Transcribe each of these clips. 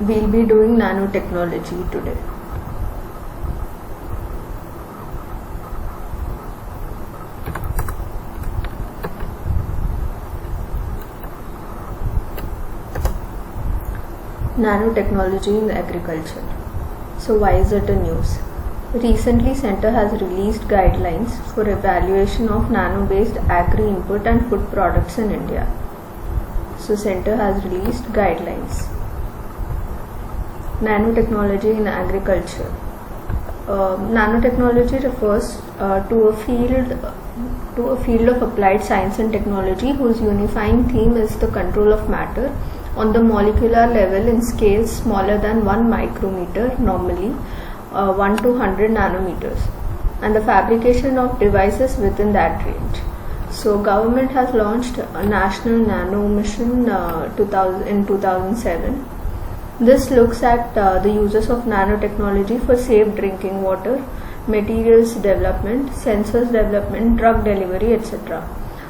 we'll be doing nanotechnology today. Nanotechnology in agriculture. So why is it a news? Recently, Centre has released guidelines for evaluation of nano-based agri-input and food products in India. So Centre has released guidelines. Nanotechnology in agriculture. Nanotechnology refers to a field of applied science and technology whose unifying theme is the control of matter on the molecular level in scales smaller than 1 micrometer, normally 1 to 100 nanometers, and the fabrication of devices within that range. So government has launched a national nano mission in 2007. This looks at the uses of nanotechnology for safe drinking water, materials development, sensors development, drug delivery, etc.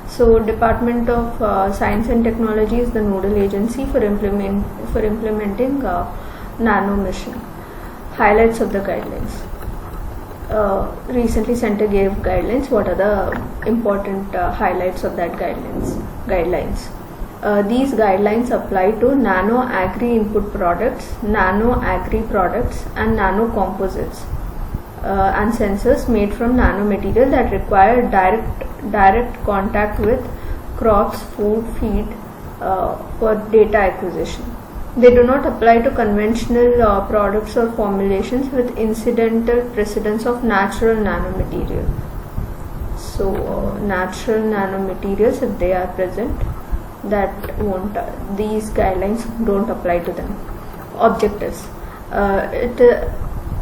So Department of Science and Technology is the nodal agency for implementing nano mission. Highlights of the guidelines. Recently Centre gave guidelines. What are the important highlights of that guidelines? These guidelines apply to nano agri input products, nano agri products, and nano composites and sensors made from nanomaterial that require direct contact with crops, food, feed for data acquisition. They do not apply to conventional products or formulations with incidental precedence of natural nanomaterial. So natural nanomaterials, if they are present, these guidelines don't apply to them. Objectives.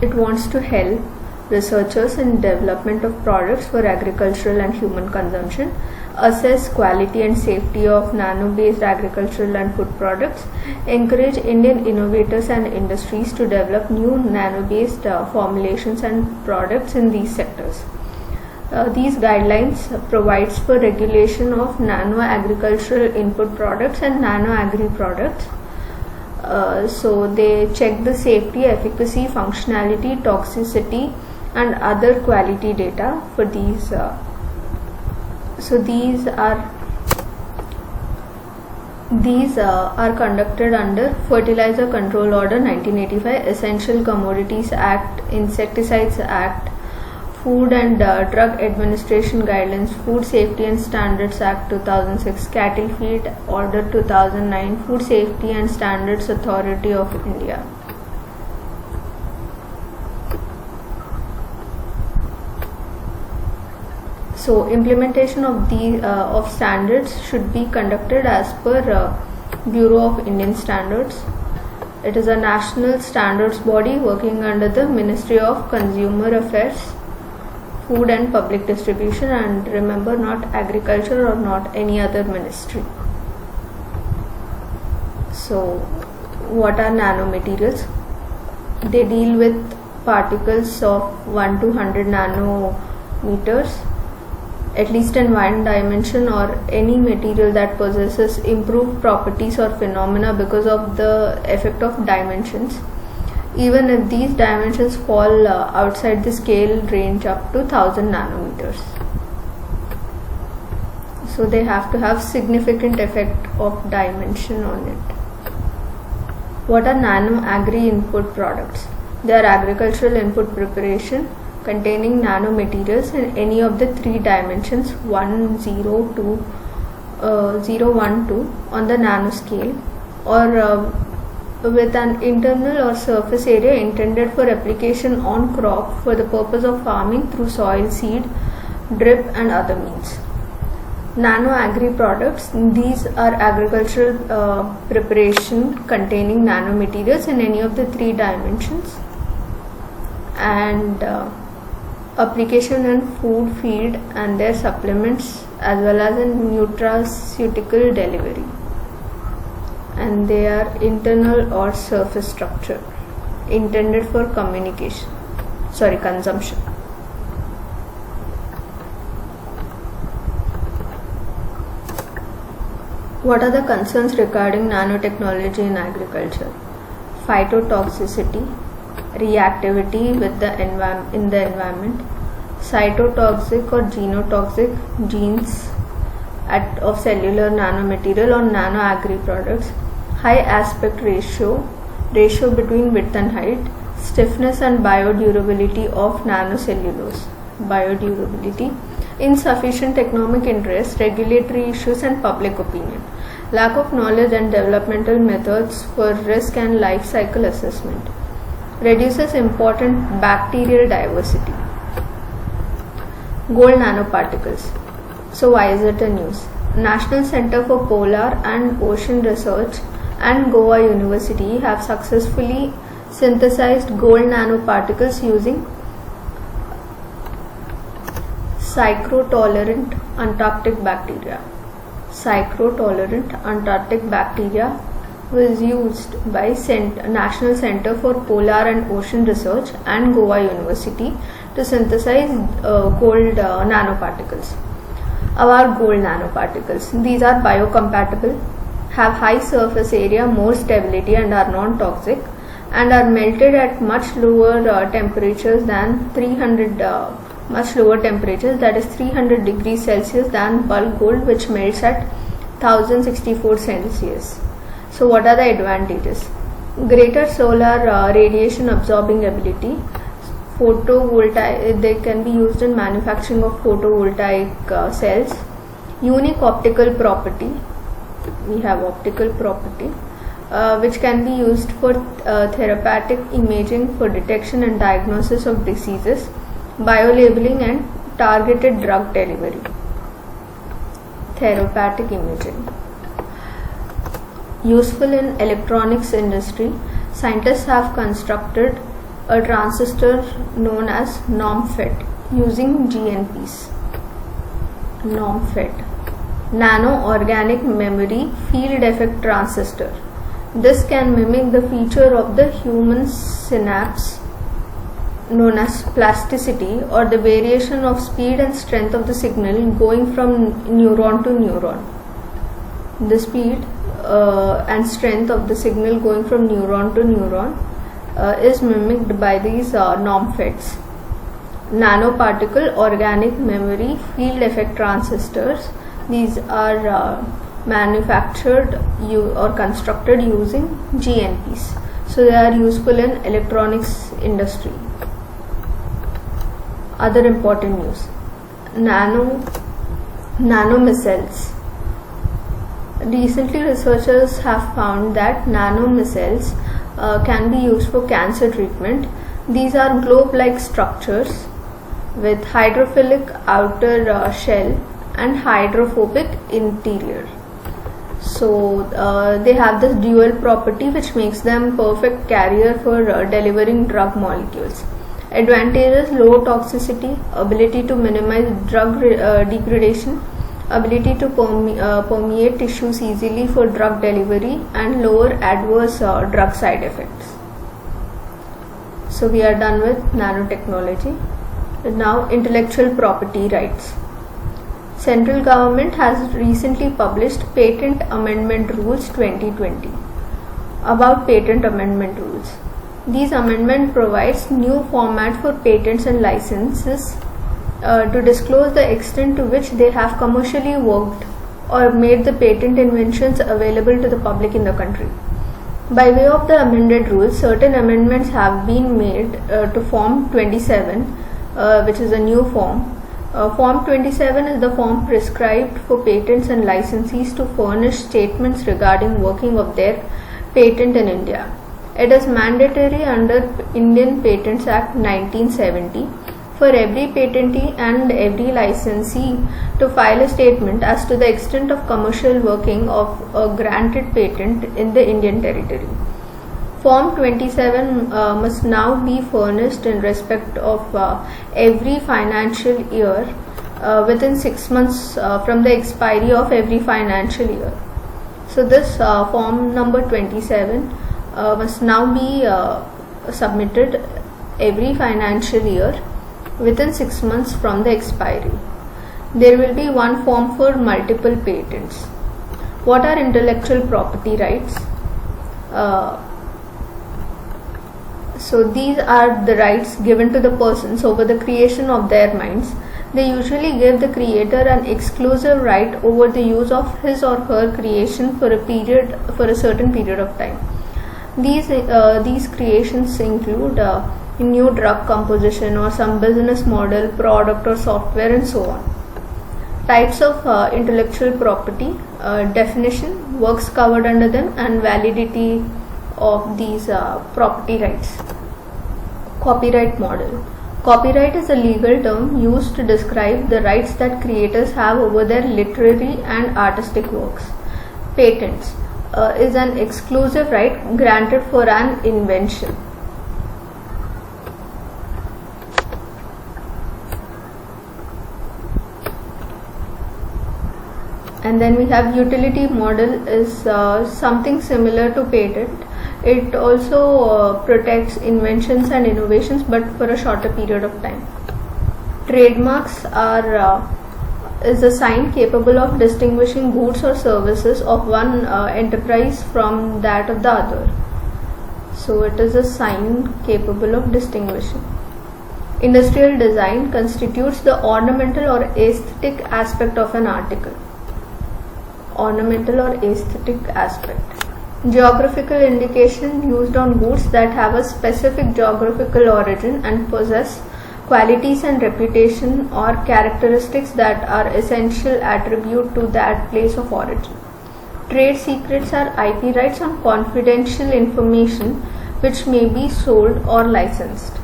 It wants to help researchers in development of products for agricultural and human consumption, assess quality and safety of nano-based agricultural and food products, encourage Indian innovators and industries to develop new nano-based formulations and products in these sectors. These guidelines provides for regulation of nano-agricultural input products and nano-agri products. So they check the safety, efficacy, functionality, toxicity, and other quality data for these. So these are conducted under Fertilizer Control Order 1985, Essential Commodities Act, Insecticides Act, Food and Drug Administration Guidelines, Food Safety and Standards Act 2006, Cattle Feed Order 2009, Food Safety and Standards Authority of India. So implementation of standards should be conducted as per Bureau of Indian Standards. It is a national standards body working under the Ministry of Consumer Affairs, Food and Public Distribution, and remember, not agriculture or not any other ministry. So what are nanomaterials? They deal with particles of 1 to 100 nanometers, at least in one dimension, or any material that possesses improved properties or phenomena because of the effect of dimensions, even if these dimensions fall outside the scale range up to 1000 nanometers. So they have to have significant effect of dimension on it. What are nano agri input products? They are agricultural input preparation containing nanomaterials in any of the three dimensions 1, 0, 2, 0, 1, 2 on the nanoscale, or with an internal or surface area intended for application on crop for the purpose of farming through soil seed, drip and other means. Nano agri products, these are agricultural preparation containing nanomaterials in any of the three dimensions, and application in food, feed and their supplements, as well as in nutraceutical delivery, and they are internal or surface structure intended for consumption. What are the concerns regarding nanotechnology in agriculture? phytotoxicity, reactivity with the in the environment, cytotoxic or genotoxic genes of cellular nanomaterial or nano-agri products, high aspect ratio between width and height, stiffness and biodurability of nanocellulose, biodurability, insufficient economic interest, regulatory issues and public opinion, lack of knowledge and developmental methods for risk and life cycle assessment, reduces important bacterial diversity. Gold nanoparticles. So why is it a news? National Center for Polar and Ocean Research and Goa University have successfully synthesized gold nanoparticles using psychrotolerant Antarctic bacteria. Psychrotolerant Antarctic bacteria was used by National Center for Polar and Ocean Research and Goa University to synthesize gold nanoparticles. Our gold nanoparticles. These are biocompatible, have high surface area, more stability and are non-toxic, and are melted at much lower temperatures than 300 that is 300 degrees Celsius than bulk gold, which melts at 1064 Celsius. So what are the advantages? Greater solar radiation absorbing ability, photovoltaic, they can be used in manufacturing of photovoltaic cells, unique optical property, we have optical property, which can be used for therapeutic imaging for detection and diagnosis of diseases, biolabeling and targeted drug delivery. Therapeutic imaging. Useful in electronics industry, scientists have constructed a transistor known as NOMFET using GNPs. NOMFET, Nano Organic Memory Field Effect Transistor. This can mimic the feature of the human synapse known as plasticity, or the variation of speed and strength of the signal going from neuron to neuron. The speed and strength of the signal going from neuron to neuron is mimicked by these NOMFETs. Nanoparticle organic memory field effect transistors. These are manufactured or constructed using GNPs. So they are useful in electronics industry. Other important news. Nanomissiles. Recently, researchers have found that nanomissiles can be used for cancer treatment. These are globe-like structures with hydrophilic outer shell and hydrophobic interior. So they have this dual property which makes them perfect carrier for delivering drug molecules. Advantages: low toxicity, ability to minimize drug degradation, ability to permeate tissues easily for drug delivery, and lower adverse drug side effects. So we are done with nanotechnology. Now intellectual property rights. Central government has recently published Patent Amendment Rules 2020. About patent amendment rules. These amendment provides new format for patents and licenses to disclose the extent to which they have commercially worked or made the patent inventions available to the public in the country. By way of the amended rules, certain amendments have been made to Form 27, which is a new form. Form 27 is the form prescribed for patents and licensees to furnish statements regarding working of their patent in India. It is mandatory under Indian Patents Act 1970 for every patentee and every licensee to file a statement as to the extent of commercial working of a granted patent in the Indian territory. Form 27 must now be furnished in respect of every financial year within 6 months from the expiry of every financial year. So this form number 27 must now be submitted every financial year within 6 months from the expiry. There will be one form for multiple patents. What are intellectual property rights? So these are the rights given to the persons over the creation of their minds. They usually give the creator an exclusive right over the use of his or her creation for a certain period of time. These creations include a new drug composition or some business model, product or software, and so on. Types of intellectual property, definition, works covered under them, and validity of these property rights. Copyright model. Copyright is a legal term used to describe the rights that creators have over their literary and artistic works. Patents is an exclusive right granted for an invention. And then we have utility model is something similar to patent. It also protects inventions and innovations, but for a shorter period of time. Trademarks is a sign capable of distinguishing goods or services of one enterprise from that of the other. So it is a sign capable of distinguishing. Industrial design constitutes the ornamental or aesthetic aspect of an article. Ornamental or aesthetic aspect. Geographical indication used on goods that have a specific geographical origin and possess qualities and reputation or characteristics that are essential attribute to that place of origin. Trade secrets are IP rights on confidential information which may be sold or licensed.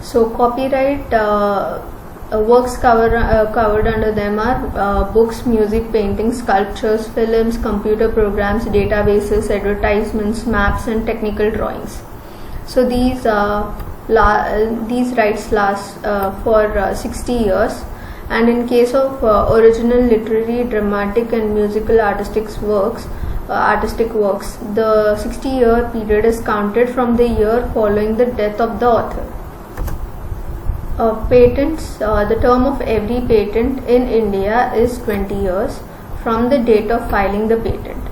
So copyright works covered under them are books, music, paintings, sculptures, films, computer programs, databases, advertisements, maps, and technical drawings. So these rights last for 60 years, and in case of original literary, dramatic, and musical artistic works, the 60-year period is counted from the year following the death of the author. Patents, the term of every patent in India is 20 years from the date of filing the patent.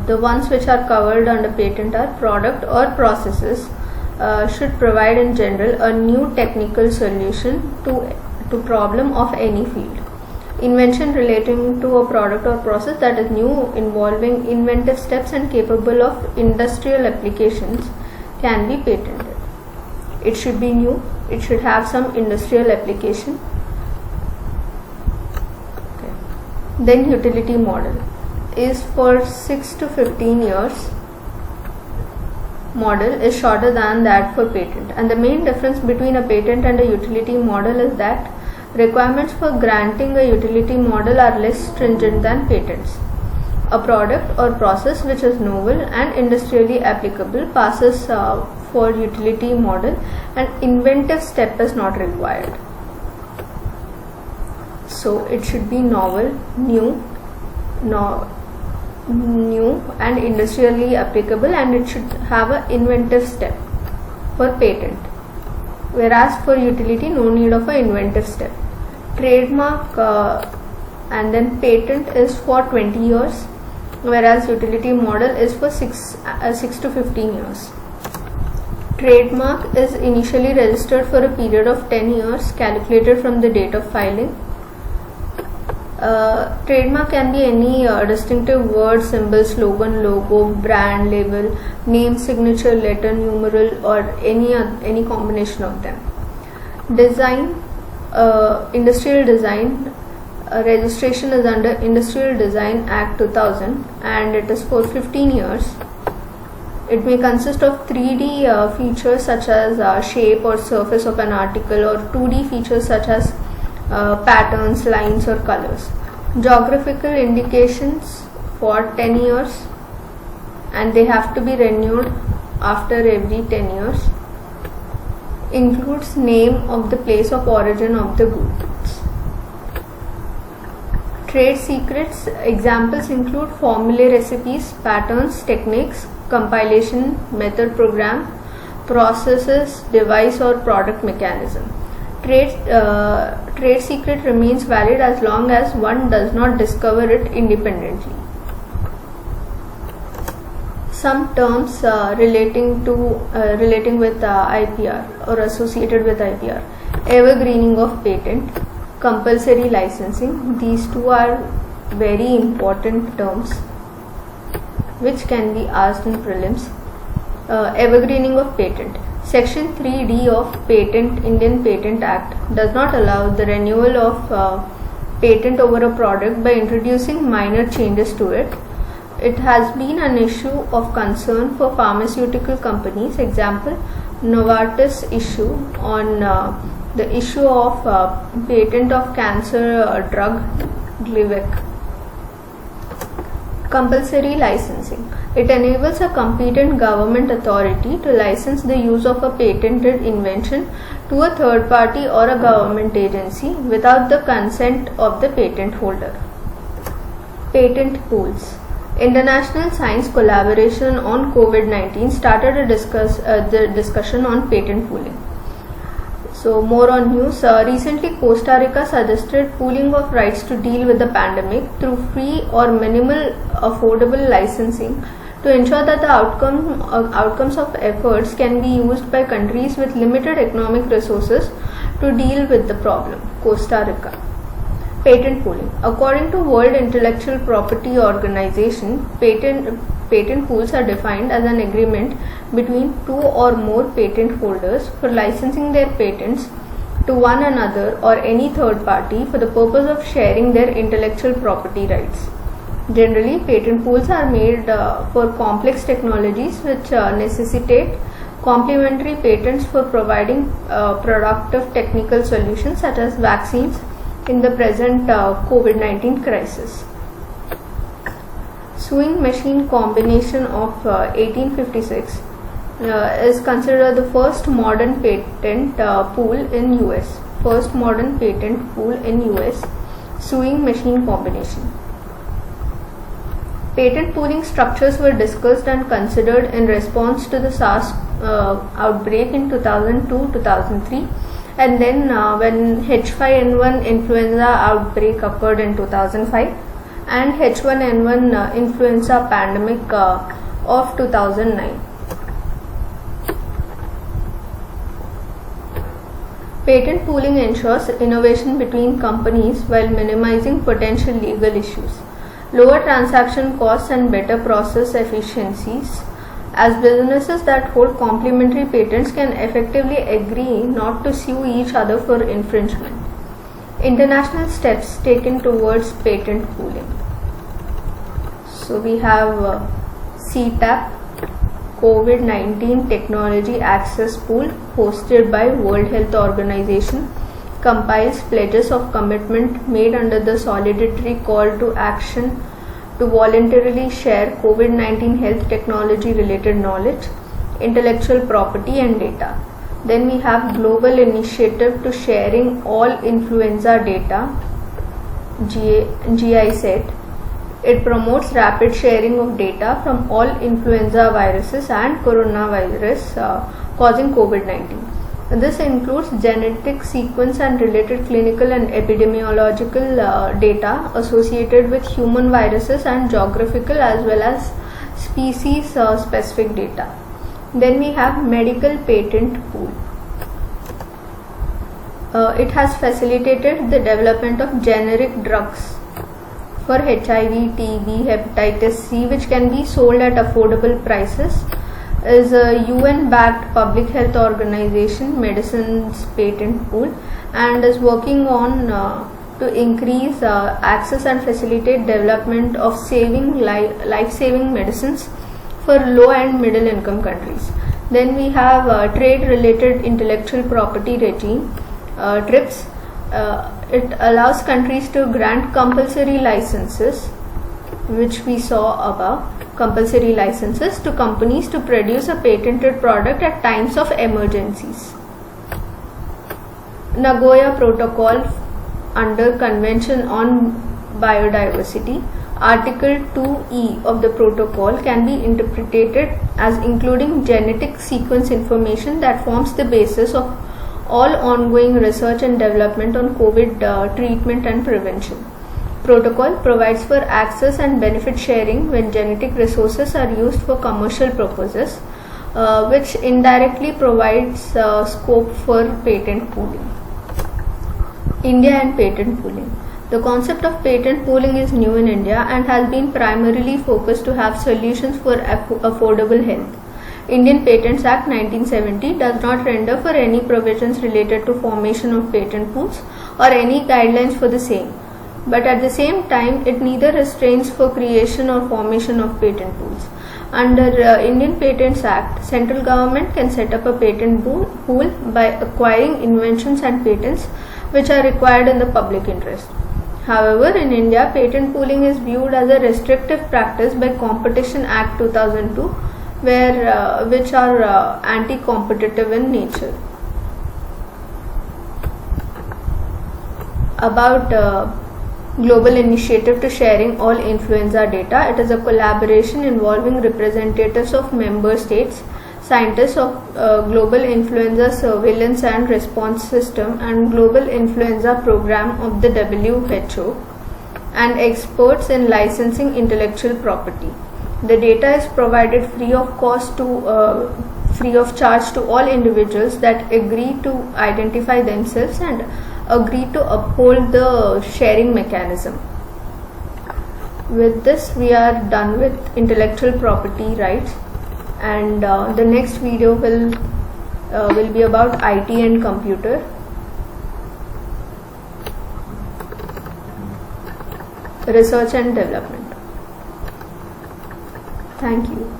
The ones which are covered under patent are product or processes should provide in general a new technical solution to problem of any field. Invention relating to a product or process that is new, involving inventive steps and capable of industrial applications can be patented. It should be new, it should have some industrial application. Okay. Then utility model is for 6 to 15 years. Model is shorter than that for patent, and the main difference between a patent and a utility model is that requirements for granting a utility model are less stringent than patents. A product or process which is novel and industrially applicable passes for utility model, and inventive step is not required. So it should be novel, new and industrially applicable, and it should have an inventive step for patent, whereas for utility no need of an inventive step. Trademark and then patent is for 20 years, whereas utility model is for 6 to 15 years. Trademark is initially registered for a period of 10 years calculated from the date of filing. Trademark can be any distinctive word, symbol, slogan, logo, brand, label, name, signature, letter, numeral, or any combination of them. Design, industrial design, registration is under Industrial Design Act 2000, and it is for 15 years. It may consist of 3D features such as shape or surface of an article, or 2D features such as patterns, lines, or colors. Geographical indications for 10 years, and they have to be renewed after every 10 years. Includes name of the place of origin of the goods. Trade secrets examples include formulae, recipes, patterns, techniques, compilation, method, program, processes, device, or product mechanism. Trade secret remains valid as long as one does not discover it independently. Some terms relating with IPR or associated with IPR: evergreening of patent, compulsory licensing. These two are very important terms which can be asked in prelims. Evergreening of patent. Section 3D of Indian Patent Act does not allow the renewal of patent over a product by introducing minor changes to it. It has been an issue of concern for pharmaceutical companies. Example, Novartis issue on the issue of patent of cancer drug Glivec. Compulsory licensing. It enables a competent government authority to license the use of a patented invention to a third party or a government agency without the consent of the patent holder. Patent pools. International science collaboration on COVID-19 started the discussion on patent pooling. So more on news. Recently, Costa Rica suggested pooling of rights to deal with the pandemic through free or minimal affordable licensing to ensure that the outcomes of efforts can be used by countries with limited economic resources to deal with the problem. Costa Rica. Patent pooling. According to World Intellectual Property Organization, patent pools are defined as an agreement between two or more patent holders for licensing their patents to one another or any third party for the purpose of sharing their intellectual property rights. Generally, patent pools are made for complex technologies which necessitate complementary patents for providing productive technical solutions such as vaccines in the present COVID-19 crisis. Sewing machine combination of 1856 is considered the first modern patent pool in US. First modern patent pool in US. Sewing machine combination. Patent pooling structures were discussed and considered in response to the SARS outbreak in 2002-2003, and then when H5N1 influenza outbreak occurred in 2005 and H1N1 influenza pandemic of 2009. Patent pooling ensures innovation between companies while minimizing potential legal issues, lower transaction costs and better process efficiencies, as businesses that hold complementary patents can effectively agree not to sue each other for infringement. International steps taken towards patent pooling. So we have CTAP, COVID-19 Technology Access Pool, hosted by World Health Organization, compiles pledges of commitment made under the solidarity call to action to voluntarily share COVID-19 health technology related knowledge, intellectual property and data. Then we have Global Initiative to Sharing All Influenza Data, GISET. It promotes rapid sharing of data from all influenza viruses and coronavirus causing COVID-19. This includes genetic sequence and related clinical and epidemiological data associated with human viruses and geographical as well as species specific data. Then we have Medical Patent Pool. It has facilitated the development of generic drugs for HIV, TB, hepatitis C, which can be sold at affordable prices. Is a UN-backed public health organization, Medicines Patent Pool, and is working on to increase access and facilitate development of life-saving medicines for low and middle income countries. Then we have trade-related intellectual property regime, TRIPS. It allows countries to grant compulsory licenses, which we saw above, compulsory licenses to companies to produce a patented product at times of emergencies. Nagoya Protocol under Convention on Biodiversity, Article 2E of the protocol can be interpreted as including genetic sequence information that forms the basis of all ongoing research and development on COVID treatment and prevention. protocol provides for access and benefit sharing when genetic resources are used for commercial purposes, which indirectly provides scope for patent pooling. India and patent pooling. The concept of patent pooling is new in India and has been primarily focused to have solutions for affordable health. Indian Patents Act 1970 does not render for any provisions related to formation of patent pools or any guidelines for the same. But at the same time, it neither restrains for creation or formation of patent pools. Under Indian Patents Act, central government can set up a patent pool by acquiring inventions and patents which are required in the public interest. However, in India, patent pooling is viewed as a restrictive practice by Competition Act 2002, which are anti-competitive in nature. About Global Initiative to Sharing All Influenza Data. It is a collaboration involving representatives of member states, scientists of Global Influenza Surveillance and Response System and Global Influenza Program of the WHO, and experts in licensing intellectual property. The data is provided free of charge to all individuals that agree to identify themselves and agree to uphold the sharing mechanism. With this, we are done with intellectual property rights, and the next video will be about IT and computer. Research and development. Thank you.